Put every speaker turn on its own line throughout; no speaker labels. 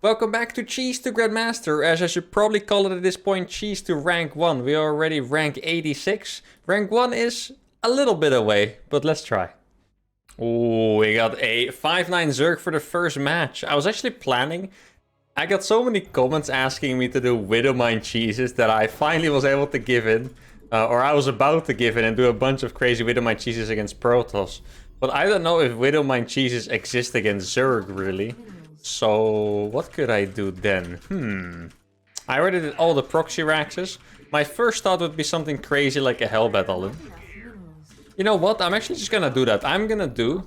Welcome back to Cheese to Grandmaster, as I should probably call it at this point, Cheese to Rank 1. We are already rank 86. Rank 1 is a little bit away, but let's try. Ooh, we got a 5-9 Zerg for the first match. I was actually planning... I got so many comments asking me to do Widowmine cheeses that I finally was able to give in. Or I was about to give in and do a bunch of crazy Widowmine cheeses against Protoss. But I don't know if Widowmine cheeses exist against Zerg, really. So, what could I do then? I already did all the proxy raxes. My first thought would be something crazy like a Hell Battle. You know what? I'm actually just gonna do that. I'm gonna do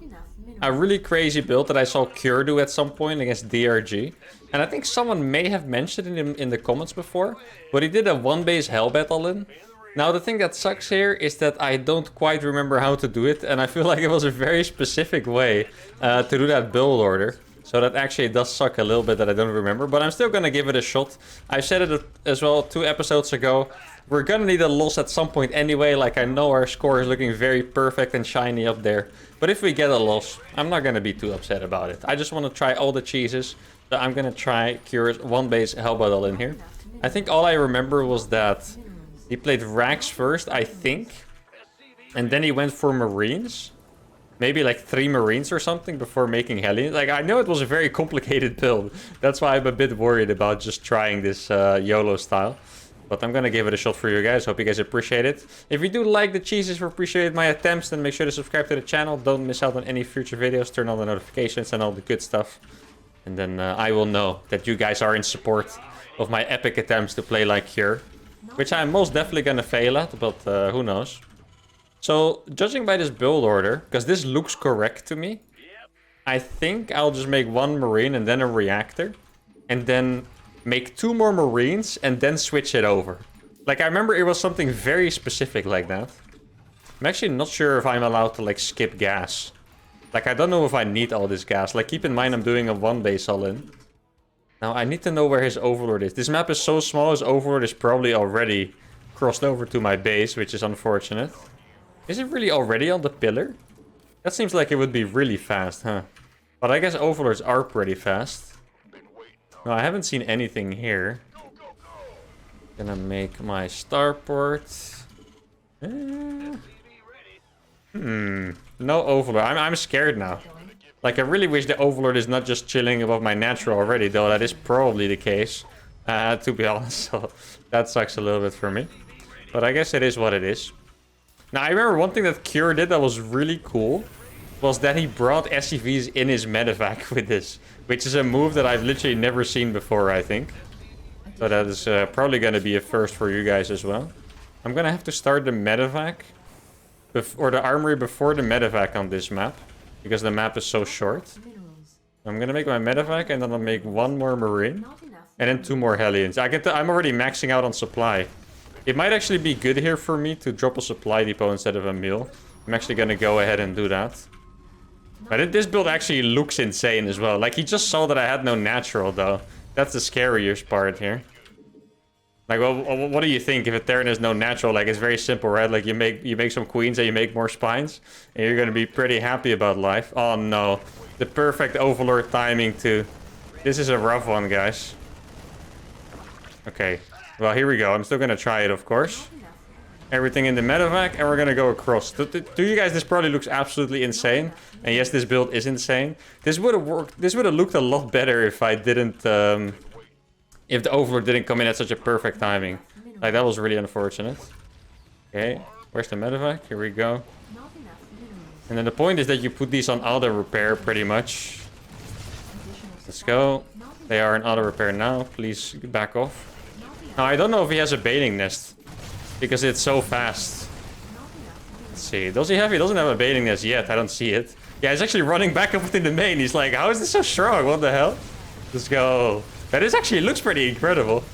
a really crazy build that I saw Cure do at some point against DRG. And I think someone may have mentioned it in the comments before. But he did a 1-base Hell Battle in. Now, the thing that sucks here is that I don't quite remember how to do it. And I feel like it was a very specific way to do that build order. So that actually does suck a little bit that I don't remember. But I'm still going to give it a shot. I said it as well 2 episodes ago. We're going to need a loss at some point anyway. Like, I know our score is looking very perfect and shiny up there. But if we get a loss, I'm not going to be too upset about it. I just want to try all the cheeses. So I'm going to try Cure's 1-base Hell Battle in here. I think all I remember was that he played Rax first, I think. And then he went for Marines. Maybe like 3 Marines or something before making Hellions. Like, I know it was a very complicated build. That's why I'm a bit worried about just trying this YOLO style. But I'm gonna give it a shot for you guys. Hope you guys appreciate it. If you do like the cheeses or appreciate my attempts, then make sure to subscribe to the channel. Don't miss out on any future videos. Turn on the notifications and all the good stuff. And then I will know that you guys are in support of my epic attempts to play like Cure. Which I'm most definitely gonna fail at, but who knows. So, judging by this build order, because this looks correct to me, I think I'll just make 1 Marine and then a Reactor. And then make 2 more Marines and then switch it over. Like, I remember it was something very specific like that. I'm actually not sure if I'm allowed to, like, skip gas. Like, I don't know if I need all this gas. Like, keep in mind I'm doing a 1-base all-in. Now, I need to know where his Overlord is. This map is so small, his Overlord is probably already crossed over to my base, which is unfortunate. Is it really already on the pillar? That seems like it would be really fast, huh? But I guess Overlords are pretty fast. No, I haven't seen anything here. Gonna make my starport. No Overlord. I'm scared now. Like, I really wish the Overlord is not just chilling above my natural already, though that is probably the case. To be honest, so that sucks a little bit for me. But I guess it is what it is. Now, I remember one thing that Cure did that was really cool, was that he brought SCVs in his medevac with this, which is a move that I've literally never seen before, I think. So that is probably going to be a first for you guys as well. I'm going to have to start the medevac, or the armory before the medevac on this map, because the map is so short. I'm going to make my medevac, and then I'll make 1 more Marine, and then 2 more Hellions. I'm already maxing out on supply. It might actually be good here for me to drop a supply depot instead of a mule. I'm actually going to go ahead and do that. But this build actually looks insane as well. Like, he just saw that I had no natural, though. That's the scariest part here. Like, well, what do you think? If a Terran has no natural, like, it's very simple, right? Like, you make some queens and you make more spines. And you're going to be pretty happy about life. Oh, no. The perfect Overlord timing, too. This is a rough one, guys. Okay. Well, here we go. I'm still going to try it, of course. Everything in the medevac, and we're going to go across. To you guys, this probably looks absolutely insane. And yes, this build is insane. This would have worked. This would have looked a lot better if I didn't... if the Overlord didn't come in at such a perfect timing. Like, that was really unfortunate. Okay, where's the medevac? Here we go. And then the point is that you put these on auto repair, pretty much. Let's go. They are in auto repair now. Please back off. Now, I don't know if he has a baiting nest, because it's so fast. Let's see. Does he have? He doesn't have a baiting nest yet. I don't see it. Yeah, he's actually running back up within the main. He's like, how is this so strong? What the hell? Let's go. That is actually looks pretty incredible.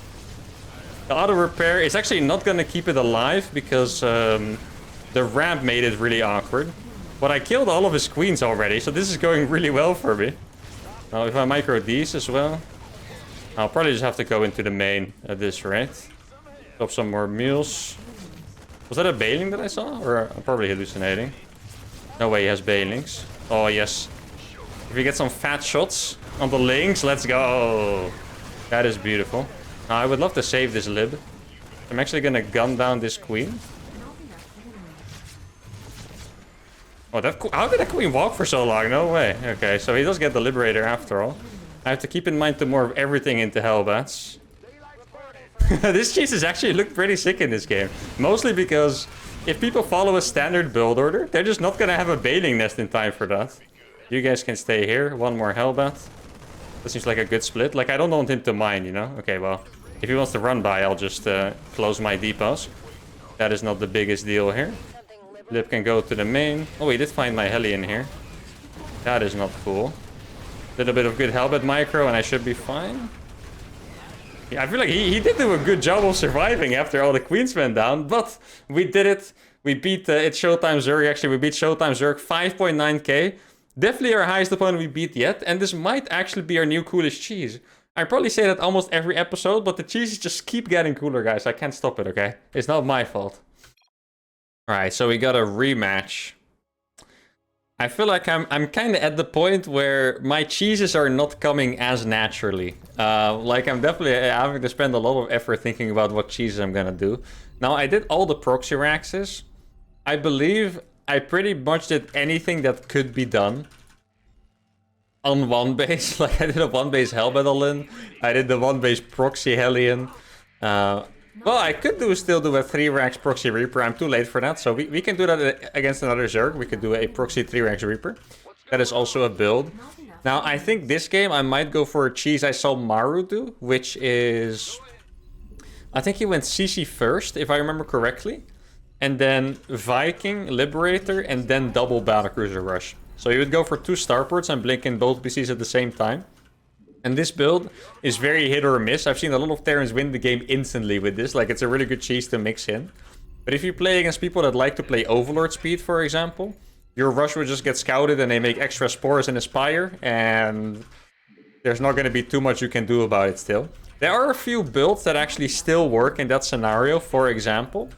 The auto repair is actually not going to keep it alive, because the ramp made it really awkward. But I killed all of his queens already, so this is going really well for me. Now, if I micro these as well, I'll probably just have to go into the main at this rate. Drop some more mules. Was that a bailing that I saw? Or I'm probably hallucinating. No way he has bailings. Oh, yes. If we get some fat shots on the links, let's go. That is beautiful. Now, I would love to save this lib. I'm actually gonna gun down this queen. Oh, how did that queen walk for so long? No way. Okay, so he does get the Liberator after all. I have to keep in mind to more of everything into Hellbats. This cheese has actually looked pretty sick in this game. Mostly because if people follow a standard build order, they're just not gonna have a Bailing Nest in time for that. You guys can stay here. One more Hellbat. That seems like a good split. Like, I don't want him to mine, you know? Okay, well, if he wants to run by, I'll just close my depots. That is not the biggest deal here. Lip can go to the main. Oh, he did find my Hellion here. That is not cool. Little bit of good Hellbat micro and I should be fine. Yeah, I feel like he did do a good job of surviving after all the queens went down, but we did it. We beat it's Showtime Zerg. Actually, we beat Showtime Zerg 5.9k. Definitely our highest opponent we beat yet, and this might actually be our new coolest cheese. I probably say that almost every episode, but the cheeses just keep getting cooler, guys. I can't stop it, okay? It's not my fault. Alright, so we got a rematch. I feel like I'm kind of at the point where my cheeses are not coming as naturally. Like, I'm definitely having to spend a lot of effort thinking about what cheeses I'm gonna do. Now, I did all the proxy raxes. I believe I pretty much did anything that could be done on one base. Like, I did a one base Hellbat all-in. I did the one base proxy Hellion. Well, I could still do a 3-rax proxy Reaper. I'm too late for that, so we can do that against another Zerg. We could do a proxy 3-rax Reaper. That is also a build. Now, I think this game I might go for a cheese I saw Maru do, which is... I think he went CC first, if I remember correctly. And then Viking, Liberator, and then double Battlecruiser Rush. So he would go for 2 starports and blink in both PCs at the same time. And this build is very hit or miss. I've seen a lot of Terrans win the game instantly with this. Like, it's a really good cheese to mix in. But if you play against people that like to play Overlord speed, for example, your Rush would just get scouted and they make extra spores and Aspire. And there's not going to be too much you can do about it still. There are a few builds that actually still work in that scenario. For example,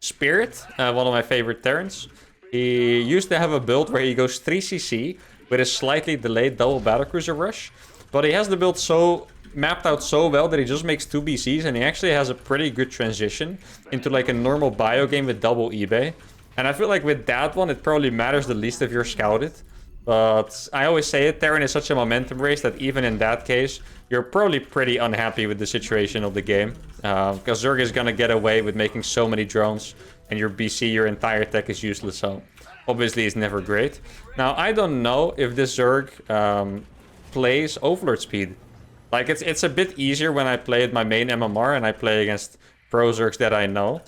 Spirit, one of my favorite Terrans. He used to have a build where he goes 3cc with a slightly delayed double Battlecruiser Rush. But he has the build so mapped out so well that he just makes 2 BCs and he actually has a pretty good transition into like a normal bio game with double eBay. And I feel like with that one, it probably matters the least if you're scouted. But I always say it, Terran is such a momentum race that even in that case, you're probably pretty unhappy with the situation of the game. Because Zerg is gonna get away with making so many drones and your BC, your entire tech is useless. So obviously it's never great. Now, I don't know if this Zerg... plays Overlord speed. Like, it's a bit easier when I play at my main MMR and I play against pro Zergs that I know.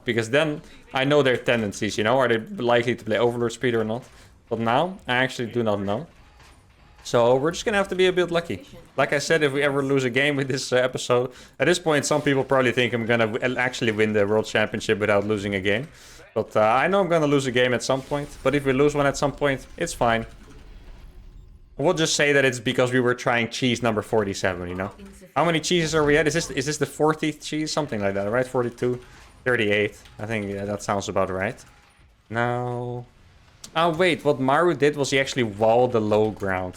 Because then I know their tendencies, you know? Are they likely to play Overlord speed or not? But now, I actually do not know. So we're just gonna have to be a bit lucky. Like I said, if we ever lose a game with this episode, at this point some people probably think I'm gonna actually win the World Championship without losing a game. But I know I'm gonna lose a game at some point. But if we lose one at some point, it's fine. We'll just say that it's because we were trying cheese number 47, you know? How many cheeses are we at? Is this the 40th cheese? Something like that, right? 42, 38. I think yeah, that sounds about right. Now... Oh, wait. What Maru did was he actually walled the low ground.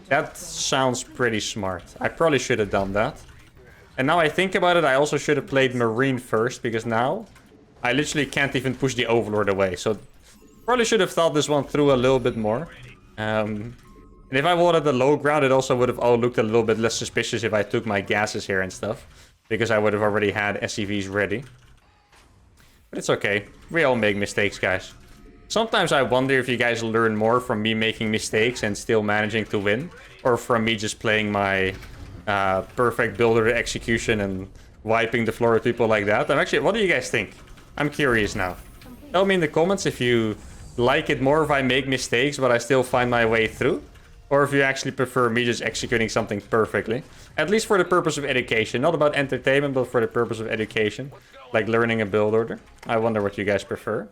That sounds pretty smart. I probably should have done that. And now I think about it, I also should have played Marine first, because now I literally can't even push the Overlord away. So probably should have thought this one through a little bit more. And if I wanted the low ground, it also would have all looked a little bit less suspicious if I took my gases here and stuff. Because I would have already had SCVs ready. But it's okay. We all make mistakes, guys. Sometimes I wonder if you guys learn more from me making mistakes and still managing to win. Or from me just playing my perfect builder execution and wiping the floor with people like that. I'm actually, what do you guys think? I'm curious now. Tell me in the comments if you like it more if I make mistakes but I still find my way through. Or if you actually prefer me just executing something perfectly. At least for the purpose of education. Not about entertainment, but for the purpose of education. Like learning a build order. I wonder what you guys prefer.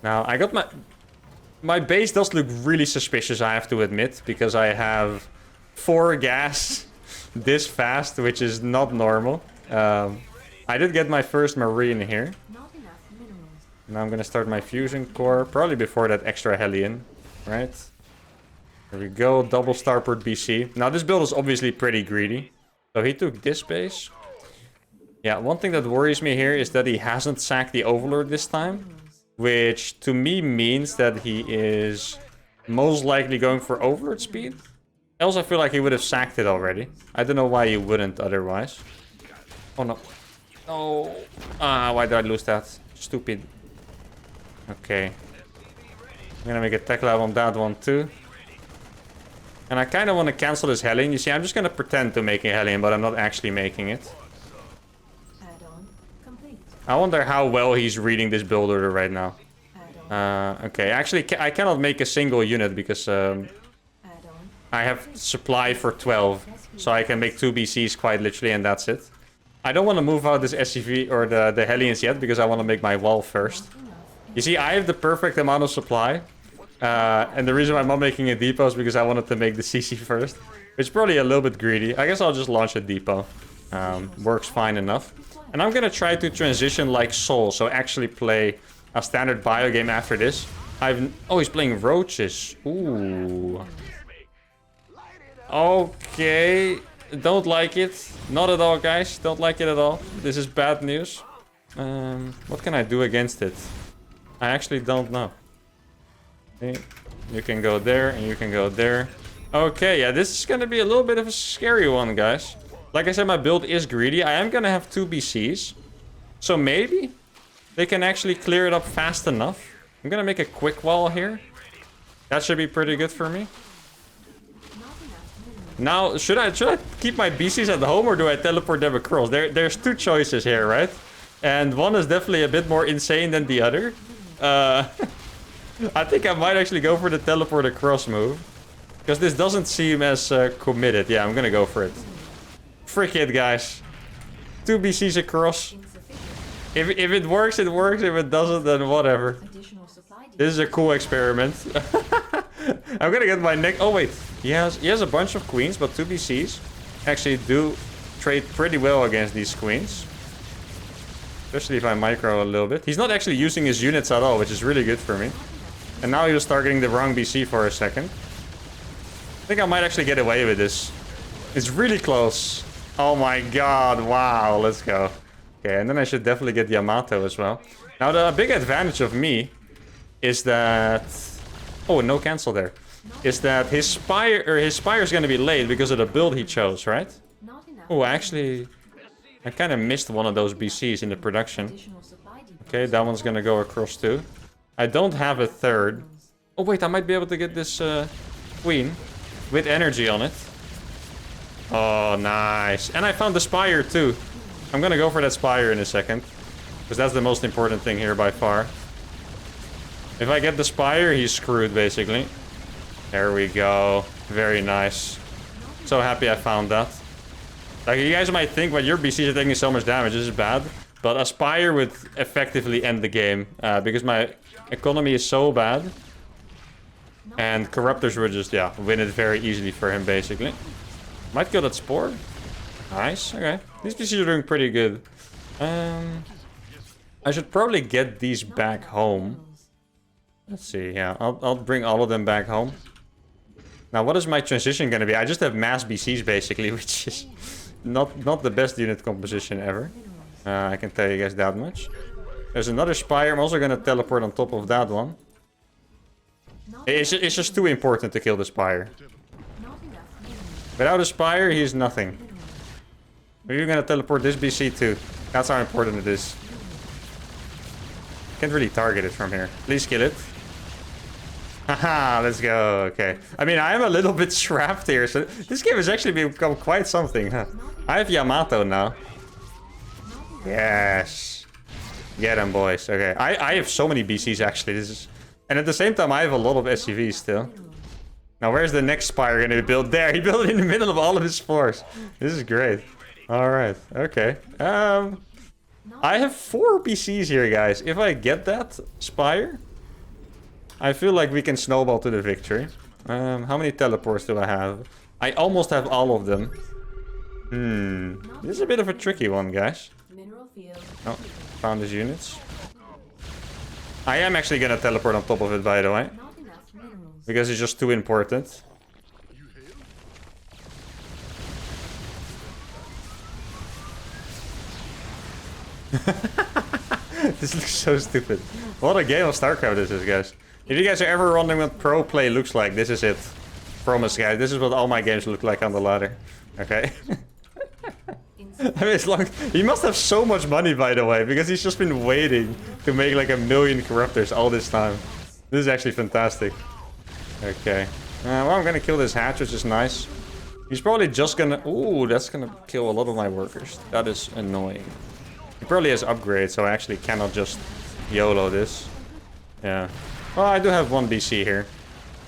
Now, I got my base does look really suspicious, I have to admit. Because I have 4 gas this fast, which is not normal. I did get my first Marine here. Now I'm gonna start my Fusion Core. Probably before that extra Hellion, right? There we go, double starport BC. Now this build is obviously pretty greedy. So he took this base. Yeah, one thing that worries me here is that he hasn't sacked the Overlord this time. Which to me means that he is most likely going for Overlord speed. Else I feel like he would have sacked it already. I don't know why he wouldn't otherwise. Oh no. No. Ah, why did I lose that? Stupid. Okay. I'm gonna make a tech lab on that one too. And I kind of want to cancel this Hellion. You see, I'm just gonna pretend to make a Hellion, but I'm not actually making it. I wonder how well he's reading this build order right now. Okay, actually, I cannot make a single unit because I have supply for 12. So I can make 2 BCs quite literally, and that's it. I don't want to move out this SCV or the Hellions yet because I want to make my wall first. You see, I have the perfect amount of supply. And the reason why I'm not making a depot is because I wanted to make the CC first. Which is probably a little bit greedy. I guess I'll just launch a depot. Works fine enough. And I'm gonna try to transition like Soul. So actually play a standard bio game after this. Oh, he's playing roaches. Ooh. Okay. Don't like it. Not at all, guys. Don't like it at all. This is bad news. What can I do against it? I actually don't know. Okay. You can go there and you can go there. Okay, yeah, this is gonna be a little bit of a scary one, guys. Like I said, my build is greedy. I am gonna have 2 BCs. So maybe they can actually clear it up fast enough. I'm gonna make a quick wall here. That should be pretty good for me. Now, should I keep my BCs at home or do I teleport them across? There's 2 choices here, right? And one is definitely a bit more insane than the other. I think I might actually go for the teleport across move. Because this doesn't seem as committed. Yeah, I'm gonna go for it. Frick it, guys. 2 BCs across. If it works, it works. If it doesn't, then whatever. This is a cool experiment. I'm gonna get my neck. Oh wait, he has a bunch of queens, but 2 BCs actually do trade pretty well against these queens. Especially if I micro a little bit. He's not actually using his units at all, which is really good for me. And now he was targeting the wrong BC for a second. I think I might actually get away with this. It's really close. Oh my god, wow, let's go. Okay, and then I should definitely get Yamato as well. Now the big advantage of me is that... Oh, no cancel there. Is that his Spire is going to be late because of the build he chose, right? Oh, actually... I kind of missed one of those BCs in the production. Okay, that one's going to go across too. I don't have a third. Oh wait, I might be able to get this queen with energy on it. Oh, nice. And I found the Spire too. I'm gonna go for that Spire in a second. Because that's the most important thing here by far. If I get the Spire, he's screwed basically. There we go. Very nice. So happy I found that. Like, you guys might think, well, your BCs are taking so much damage, this is bad. But a Spire would effectively end the game. Because my economy is so bad. And Corruptors would just, yeah, win it very easily for him basically. Might kill that Spore. Nice, okay. These PCs are doing pretty good. I should probably get these back home. Let's see, yeah. I'll bring all of them back home. Now, what is my transition gonna be? I just have mass BCs basically, which is not the best unit composition ever. I can tell you guys that much. There's another Spire. I'm also gonna teleport on top of that one. It's just too important to kill the Spire. Without a Spire, he's nothing. We're gonna teleport this BC too. That's how important it is. Can't really target it from here. Please kill it. Haha, let's go. Okay. I mean, I am a little bit trapped here, so this game has actually become quite something, huh? I have Yamato now. Yes. Get him, boys. Okay. I have so many BCs actually. This is... And at the same time, I have a lot of SCVs still. Now, where's the next Spire going to be built? There, he built it in the middle of all of his spores. This is great. Alright, okay. I have 4 BCs here, guys. If I get that Spire, I feel like we can snowball to the victory. How many teleports do I have? I almost have all of them. This is a bit of a tricky one, guys. Oh, found his units. I am actually gonna teleport on top of it, by the way. Because it's just too important. This looks so stupid. What a game of StarCraft this is, guys. If you guys are ever wondering what pro play looks like, this is it. Promise, guys. This is what all my games look like on the ladder. Okay? I mean, it's long. He must have so much money, by the way, because he's just been waiting to make like 1 million corruptors all this time. This is actually fantastic. Okay. Well, I'm gonna kill this hatch, which is nice. He's probably just gonna... Ooh, that's gonna kill a lot of my workers. That is annoying. He probably has upgrades, so I actually cannot just YOLO this. Yeah. Well, I do have 1 BC here.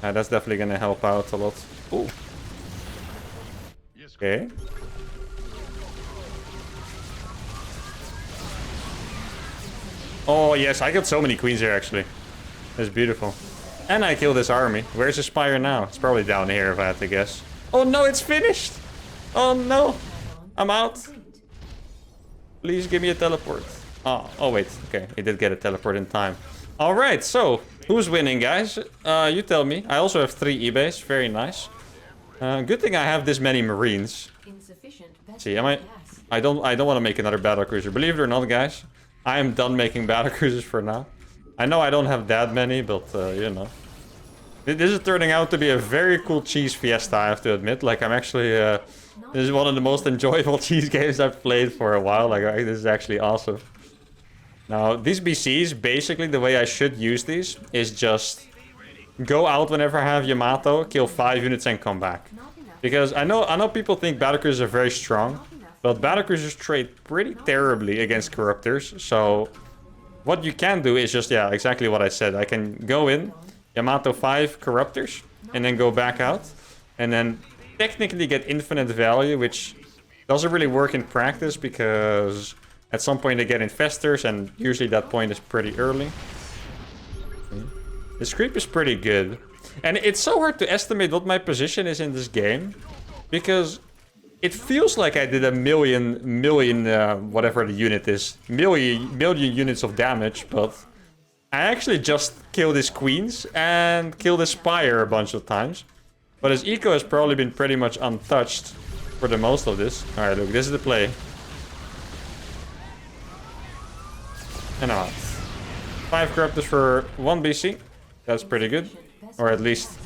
That's definitely gonna help out a lot. Ooh. Okay. Oh, yes, I killed so many queens here, actually. That's beautiful. And I killed this army. Where's the spire now? It's probably down here, if I had to guess. Oh, no, it's finished! Oh, no! I'm out! Please give me a teleport. Oh, wait. Okay, he did get a teleport in time. Alright, so, who's winning, guys? You tell me. I also have 3 eBays. Very nice. Good thing I have this many marines. See, I don't want to make another battlecruiser. Believe it or not, guys. I am done making battlecruisers for now. I know I don't have that many, but, you know. This is turning out to be a very cool cheese fiesta, I have to admit. Like, I'm actually... this is one of the most enjoyable cheese games I've played for a while. Like, this is actually awesome. Now, these BCs, basically, the way I should use these is just... go out whenever I have Yamato, kill 5 units and come back. Because I know people think battlecruisers are very strong. But battlecruisers trade pretty terribly against corruptors. So what you can do is just, yeah, exactly what I said. I can go in, Yamato 5 corruptors, and then go back out. And then technically get infinite value, which doesn't really work in practice because at some point they get infestors, and usually that point is pretty early. This creep is pretty good. And it's so hard to estimate what my position is in this game, because it feels like I did a million, whatever the unit is, million units of damage, but I actually just killed his queens and killed his spire a bunch of times. But his eco has probably been pretty much untouched for the most of this. Alright, look, this is the play. And I'm out. 5 corruptors for 1 BC. That's pretty good. Or at least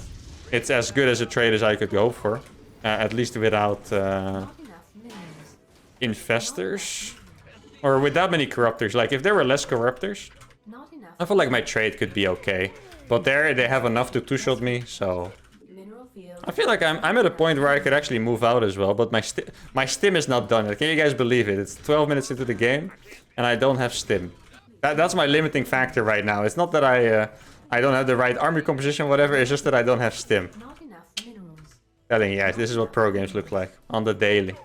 it's as good as a trade as I could go for. At least without infestors. Or with that many corruptors. Like, if there were less corruptors, I feel like my trade could be okay. But there, they have enough to two-shot me, so... I feel like I'm at a point where I could actually move out as well. But my stim is not done. Can you guys believe it? It's 12 minutes into the game, and I don't have stim. That's my limiting factor right now. It's not that I don't have the right army composition, whatever. It's just that I don't have stim. Telling you guys, this is what pro games look like on the daily.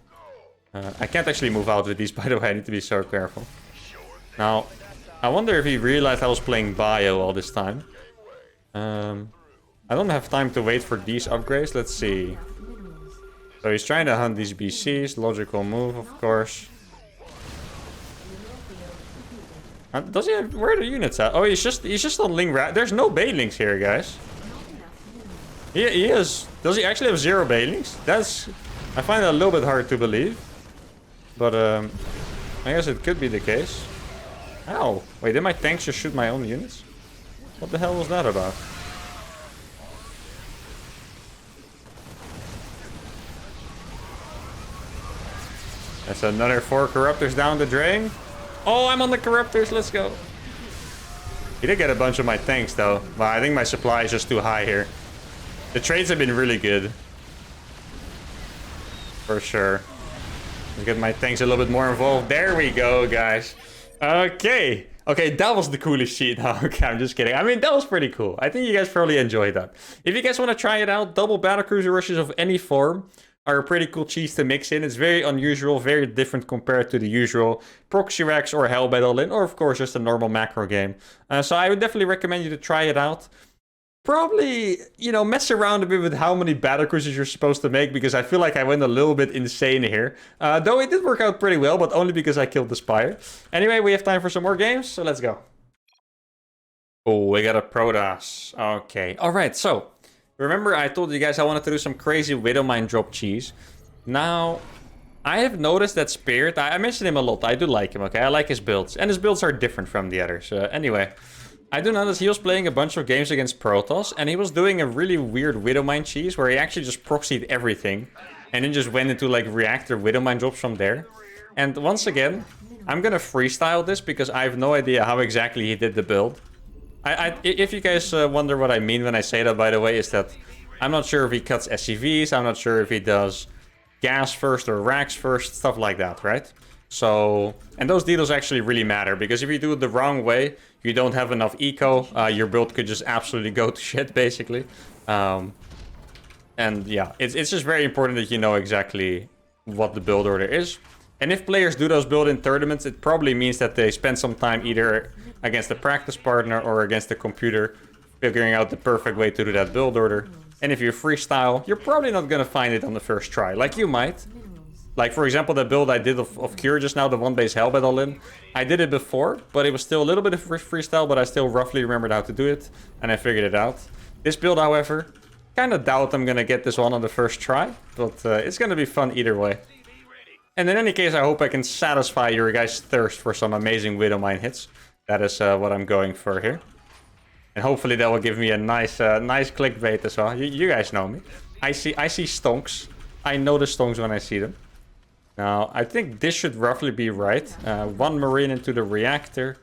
I can't actually move out with these, by the way. I need to be so careful. Now, I wonder if he realized I was playing bio all this time. I don't have time to wait for these upgrades. Let's see. So he's trying to hunt these BCs. Logical move, of course. Does he have... Where are the units at? Oh, he's just on Ling Rat. There's no Bailings here, guys. He is... Does he actually have 0 Bailings? That's... I find that a little bit hard to believe. But, I guess it could be the case. Ow. Wait, did my tanks just shoot my own units? What the hell was that about? That's another 4 corruptors down the drain. Oh, I'm on the corruptors. Let's go. He did get a bunch of my tanks, though. Well, I think my supply is just too high here. The trades have been really good. For sure. Let's get my tanks a little bit more involved. There we go, guys. Okay. Okay, that was the coolest sheet. Okay, I'm just kidding. I mean, that was pretty cool. I think you guys probably enjoyed that. If you guys want to try it out, double battlecruiser rushes of any form are a pretty cool cheese to mix in. It's very unusual, very different compared to the usual proxy racks or hell battle in, or of course just a normal macro game. So I would definitely recommend you to try it out. Probably, you know, mess around a bit with how many battlecruisers you're supposed to make, because I feel like I went a little bit insane here. Though it did work out pretty well, but only because I killed the Spire. Anyway, we have time for some more games, so let's go. Oh, we got a Protoss. Okay, alright, so... Remember I told you guys I wanted to do some crazy Widowmine drop cheese. Now, I have noticed that Spirit, I mention him a lot. I do like him, okay? I like his builds. And his builds are different from the others. Anyway, I do notice he was playing a bunch of games against Protoss, and he was doing a really weird Widowmine cheese where he actually just proxied everything and then just went into like reactor Widowmine drops from there. And once again, I'm gonna freestyle this because I have no idea how exactly he did the build. If you guys wonder what I mean when I say that, by the way, is that I'm not sure if he cuts SCVs, I'm not sure if he does gas first or racks first, stuff like that, right? So, and those details actually really matter, because if you do it the wrong way, you don't have enough eco, your build could just absolutely go to shit, basically. And yeah, it's just very important that you know exactly what the build order is. And if players do those builds in tournaments, it probably means that they spend some time either against a practice partner or against the computer, figuring out the perfect way to do that build order. And if you freestyle, you're probably not going to find it on the first try. Like you might. Like, for example, the build I did of Cure just now, the one base Hellbat all-in. I did it before, but it was still a little bit of freestyle, but I still roughly remembered how to do it. And I figured it out. This build, however, kind of doubt I'm going to get this one on the first try. But it's going to be fun either way. And in any case, I hope I can satisfy your guys' thirst for some amazing Widowmine hits. That is what I'm going for here. And hopefully that will give me a nice clickbait as well. You guys know me. I see stonks. I know the stonks when I see them. Now, I think this should roughly be right. One Marine into the reactor.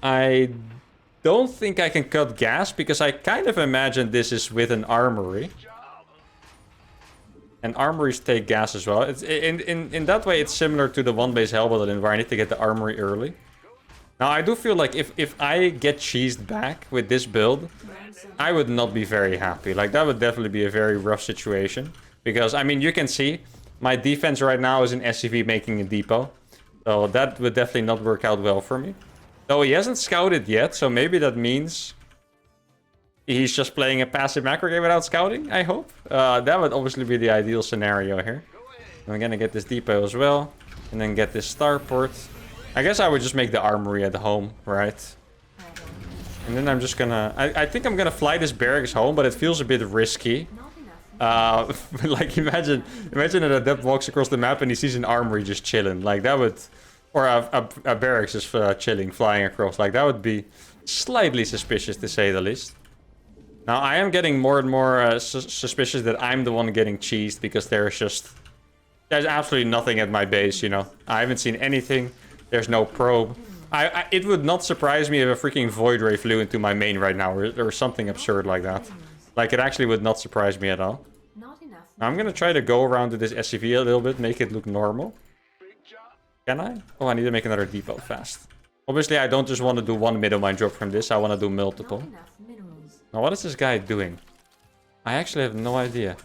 I don't think I can cut gas, because I kind of imagine this is with an armory. And armories take gas as well. It's in that way, it's similar to the one base Hellbat where I need to get the armory early. Now, I do feel like if I get cheesed back with this build, I would not be very happy. Like, that would definitely be a very rough situation. Because, I mean, you can see, my defense right now is an SCV making a depot. So that would definitely not work out well for me. Though he hasn't scouted yet, so maybe that means he's just playing a passive macro game without scouting, I hope. That would obviously be the ideal scenario here. I'm gonna get this depot as well. And then get this starport. I guess I would just make the armory at home, right? And then I'm just gonna... I think I'm gonna fly this barracks home, but it feels a bit risky. Like, imagine that Adept walks across the map and he sees an armory just chilling. Like, that would... Or a barracks just chilling, flying across. Like, that would be slightly suspicious, to say the least. Now, I am getting more and more suspicious that I'm the one getting cheesed, because there's absolutely nothing at my base, you know. I haven't seen anything. There's no probe. It would not surprise me if a freaking Void Ray flew into my main right now, or something absurd like that. Like, it actually would not surprise me at all. Now, I'm gonna try to go around to this SCV a little bit, make it look normal. Can I? Oh, I need to make another depot fast. Obviously, I don't just want to do one Widowmine drop from this. I want to do multiple. Now, what is this guy doing? I actually have no idea.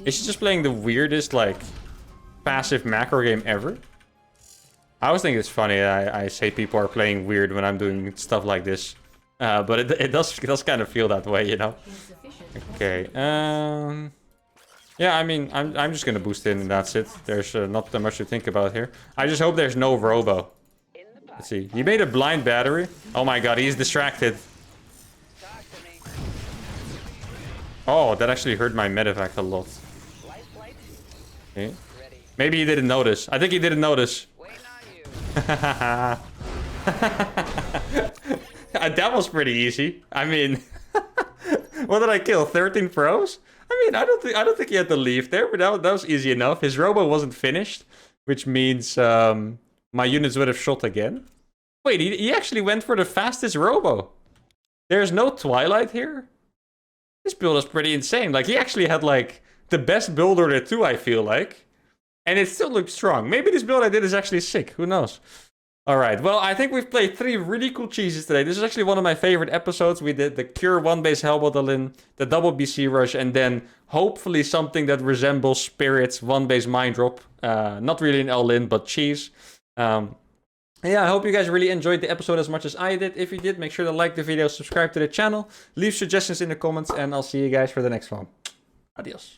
Is he just playing the weirdest, like, passive macro game ever? I always think it's funny. I say people are playing weird when I'm doing stuff like this. But it does kind of feel that way, you know? Okay, yeah, I mean, I'm just gonna boost in and that's it. There's not that much to think about here. I just hope there's no robo. Let's see. He made a blind battery. Oh my god, he's distracted. Oh, that actually hurt my medevac a lot. Okay. Maybe he didn't notice. I think he didn't notice. That was pretty easy. I mean, what did I kill? 13 pros? I mean, I don't think he had to leave there, but that was easy enough. His robo wasn't finished, which means my units would have shot again. Wait, he actually went for the fastest robo. There's no Twilight here? This build is pretty insane. Like, he actually had, like, the best build order too, I feel like. And it still looks strong. Maybe this build I did is actually sick. Who knows? Alright, well, I think we've played 3 really cool cheeses today. This is actually one of my favorite episodes. We did the Cure 1-base Hellbat all-in, the double BC rush, and then hopefully something that resembles Spirit's 1-base mine drop. Not really an all-in, but cheese. Yeah, I hope you guys really enjoyed the episode as much as I did. If you did, make sure to like the video, subscribe to the channel, leave suggestions in the comments, and I'll see you guys for the next one. Adios.